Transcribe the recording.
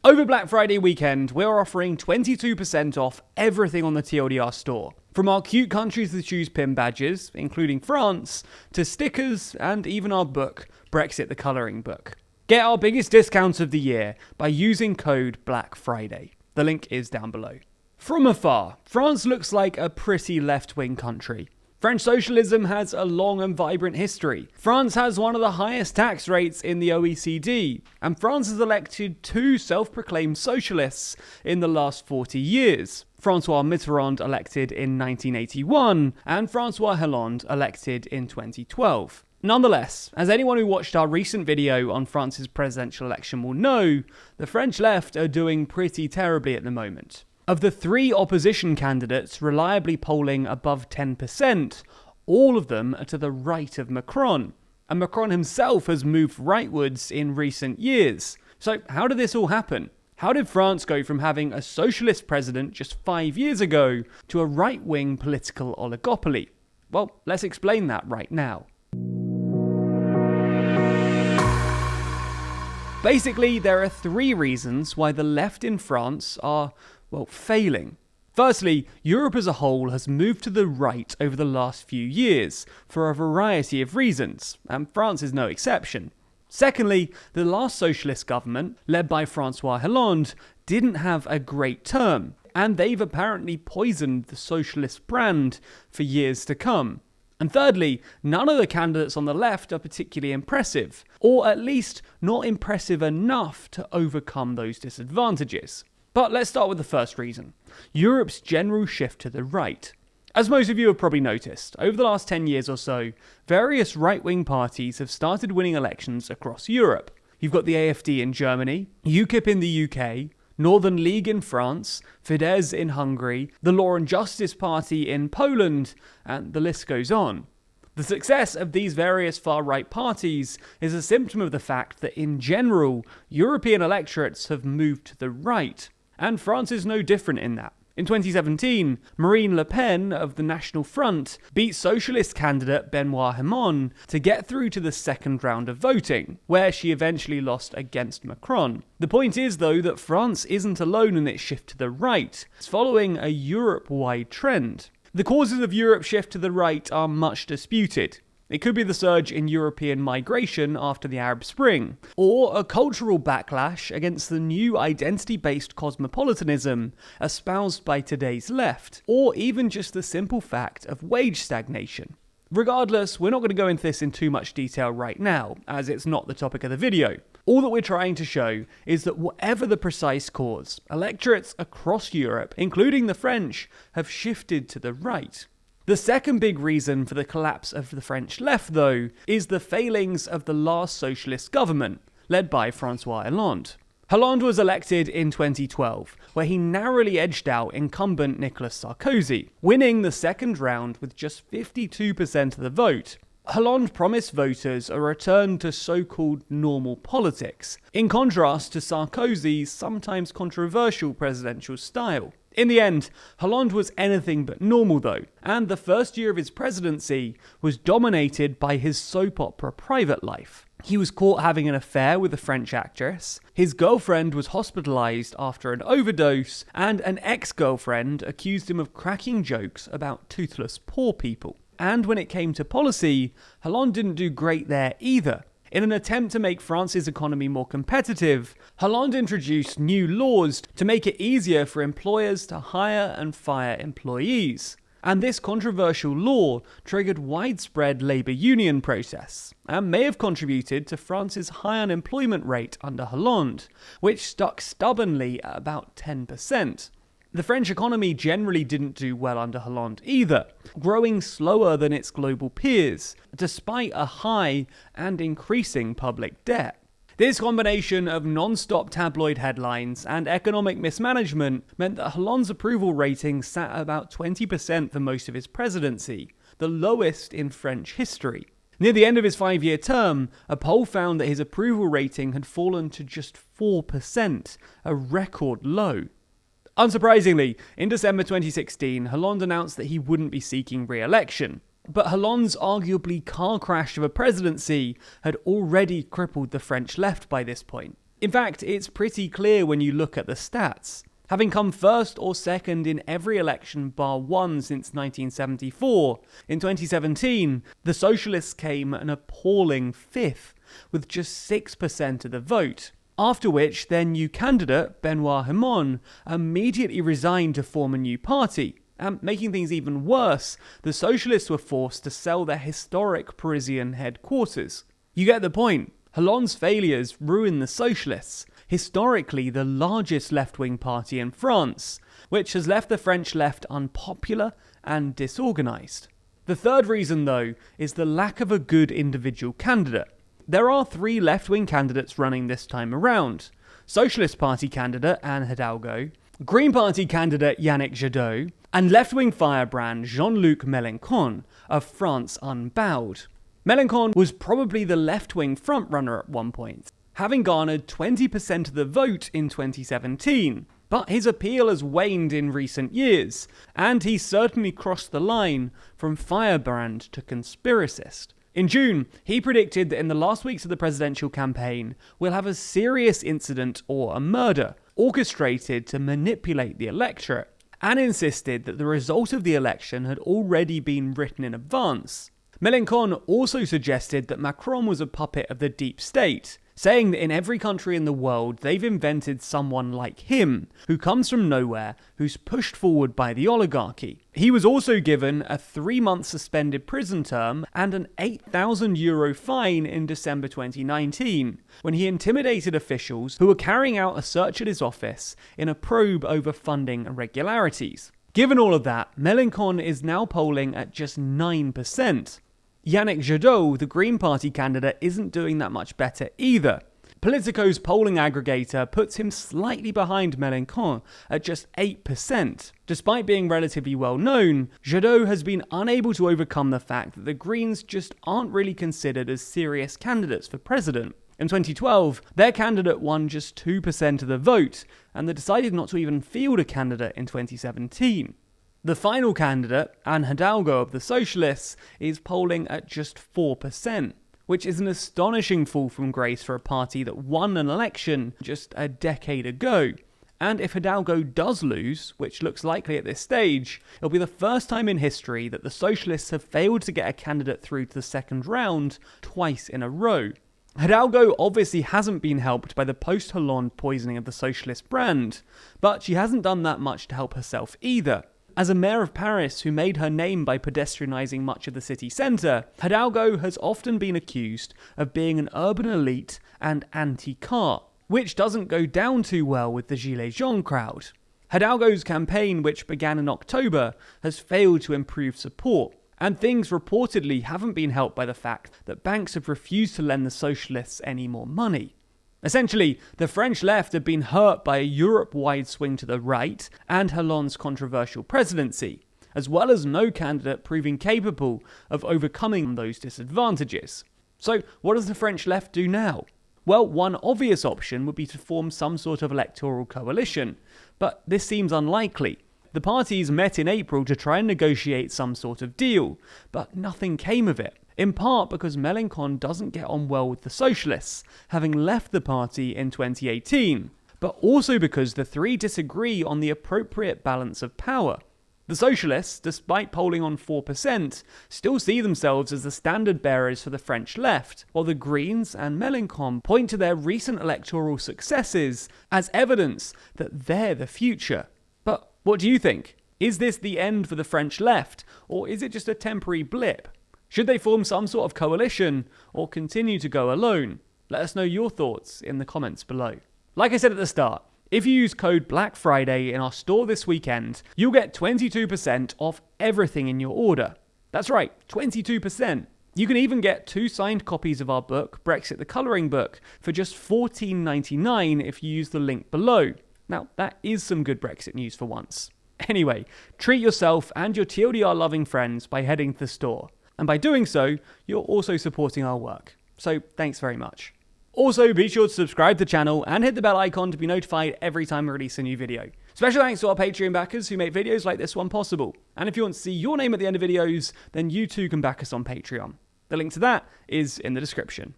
Over Black Friday weekend, we're offering 22% off everything on the TLDR store. From our cute countries to choose pin badges, including France, to stickers, and even our book, Brexit the Colouring Book. Get our biggest discounts of the year by using code Black Friday. The link is down below. From afar, France looks like a pretty left-wing country. French socialism has a long and vibrant history. France has one of the highest tax rates in the OECD, and France has elected two self-proclaimed socialists in the last 40 years. François Mitterrand elected in 1981, and François Hollande elected in 2012. Nonetheless, as anyone who watched our recent video on France's presidential election will know, the French left are doing pretty terribly at the moment. Of the three opposition candidates reliably polling above 10%, all of them are to the right of Macron. And Macron himself has moved rightwards in recent years. So how did this all happen? How did France go from having a socialist president just 5 years ago to a right-wing political oligopoly? Well, let's explain that right now. Basically, there are three reasons why the left in France are, failing. Firstly, Europe as a whole has moved to the right over the last few years for a variety of reasons, and France is no exception. Secondly, the last socialist government, led by François Hollande, didn't have a great term, and they've apparently poisoned the socialist brand for years to come. And thirdly, none of the candidates on the left are particularly impressive, or at least not impressive enough to overcome those disadvantages. But let's start with the first reason, Europe's general shift to the right. As most of you have probably noticed, over the last 10 years or so, various right-wing parties have started winning elections across Europe. You've got the AfD in Germany, UKIP in the UK, Northern League in France, Fidesz in Hungary, the Law and Justice Party in Poland, and the list goes on. The success of these various far-right parties is a symptom of the fact that in general, European electorates have moved to the right. And France is no different in that. In 2017, Marine Le Pen of the National Front beat socialist candidate Benoît Hamon to get through to the second round of voting, where she eventually lost against Macron. The point is, though, that France isn't alone in its shift to the right. It's following a Europe-wide trend. The causes of Europe's shift to the right are much disputed. It could be the surge in European migration after the Arab Spring, or a cultural backlash against the new identity-based cosmopolitanism espoused by today's left, or even just the simple fact of wage stagnation. Regardless, we're not going to go into this in too much detail right now, as it's not the topic of the video. All that we're trying to show is that whatever the precise cause, electorates across Europe, including the French, have shifted to the right. The second big reason for the collapse of the French left, though, is the failings of the last socialist government, led by François Hollande. Hollande was elected in 2012, where he narrowly edged out incumbent Nicolas Sarkozy, winning the second round with just 52% of the vote. Hollande promised voters a return to so-called normal politics, in contrast to Sarkozy's sometimes controversial presidential style. In the end, Hollande was anything but normal though, and the first year of his presidency was dominated by his soap opera private life. He was caught having an affair with a French actress, his girlfriend was hospitalized after an overdose, and an ex-girlfriend accused him of cracking jokes about toothless poor people. And when it came to policy, Hollande didn't do great there either. In an attempt to make France's economy more competitive, Hollande introduced new laws to make it easier for employers to hire and fire employees. And this controversial law triggered widespread labour union protests, and may have contributed to France's high unemployment rate under Hollande, which stuck stubbornly at about 10%. The French economy generally didn't do well under Hollande either, growing slower than its global peers, despite a high and increasing public debt. This combination of non-stop tabloid headlines and economic mismanagement meant that Hollande's approval rating sat at about 20% for most of his presidency, the lowest in French history. Near the end of his 5-year term, a poll found that his approval rating had fallen to just 4%, a record low. Unsurprisingly, in December 2016, Hollande announced that he wouldn't be seeking re-election. But Hollande's arguably car crash of a presidency had already crippled the French left by this point. In fact, it's pretty clear when you look at the stats. Having come first or second in every election bar one since 1974, in 2017, the Socialists came an appalling fifth, with just 6% of the vote. After which, their new candidate, Benoit Hamon, immediately resigned to form a new party. And making things even worse, the Socialists were forced to sell their historic Parisian headquarters. You get the point. Hollande's failures ruined the Socialists, historically the largest left-wing party in France, which has left the French left unpopular and disorganised. The third reason, though, is the lack of a good individual candidate. There are 3 left-wing candidates running this time around. Socialist Party candidate Anne Hidalgo, Green Party candidate Yannick Jadot, and left-wing firebrand Jean-Luc Mélenchon of France Unbowed. Mélenchon was probably the left-wing frontrunner at one point, having garnered 20% of the vote in 2017. But his appeal has waned in recent years, and he certainly crossed the line from firebrand to conspiracist. In June, he predicted that in the last weeks of the presidential campaign, we'll have a serious incident or a murder orchestrated to manipulate the electorate, and insisted that the result of the election had already been written in advance. Mélenchon also suggested that Macron was a puppet of the deep state, saying that in every country in the world they've invented someone like him, who comes from nowhere, who's pushed forward by the oligarchy. He was also given a 3-month suspended prison term and an €8,000 fine in December 2019, when he intimidated officials who were carrying out a search at his office in a probe over funding irregularities. Given all of that, Mélenchon is now polling at just 9%. Yannick Jadot, the Green Party candidate, isn't doing that much better either. Politico's polling aggregator puts him slightly behind Mélenchon at just 8%. Despite being relatively well known, Jadot has been unable to overcome the fact that the Greens just aren't really considered as serious candidates for president. In 2012, their candidate won just 2% of the vote, and they decided not to even field a candidate in 2017. The final candidate, Anne Hidalgo of the Socialists, is polling at just 4%, which is an astonishing fall from grace for a party that won an election just a decade ago. And if Hidalgo does lose, which looks likely at this stage, it'll be the first time in history that the Socialists have failed to get a candidate through to the second round twice in a row. Hidalgo obviously hasn't been helped by the post-Hollande poisoning of the Socialist brand, but she hasn't done that much to help herself either. As a mayor of Paris who made her name by pedestrianising much of the city centre, Hidalgo has often been accused of being an urban elite and anti-car, which doesn't go down too well with the Gilets jaunes crowd. Hidalgo's campaign, which began in October, has failed to improve support, and things reportedly haven't been helped by the fact that banks have refused to lend the Socialists any more money. Essentially, the French left have been hurt by a Europe-wide swing to the right and Hollande's controversial presidency, as well as no candidate proving capable of overcoming those disadvantages. So, what does the French left do now? Well, one obvious option would be to form some sort of electoral coalition, but this seems unlikely. The parties met in April to try and negotiate some sort of deal, but nothing came of it. In part because Mélenchon doesn't get on well with the Socialists, having left the party in 2018, but also because the 3 disagree on the appropriate balance of power. The Socialists, despite polling on 4%, still see themselves as the standard bearers for the French left, while the Greens and Mélenchon point to their recent electoral successes as evidence that they're the future. But what do you think? Is this the end for the French left, or is it just a temporary blip? Should they form some sort of coalition, or continue to go alone? Let us know your thoughts in the comments below. Like I said at the start, if you use code Black Friday in our store this weekend, you'll get 22% off everything in your order. That's right, 22%. You can even get 2 signed copies of our book, Brexit the Colouring Book, for just $14.99 if you use the link below. Now, that is some good Brexit news for once. Anyway, treat yourself and your TLDR-loving friends by heading to the store. And by doing so, you're also supporting our work. So thanks very much. Also, be sure to subscribe to the channel and hit the bell icon to be notified every time we release a new video. Special thanks to our Patreon backers who make videos like this one possible. And if you want to see your name at the end of videos, then you too can back us on Patreon. The link to that is in the description.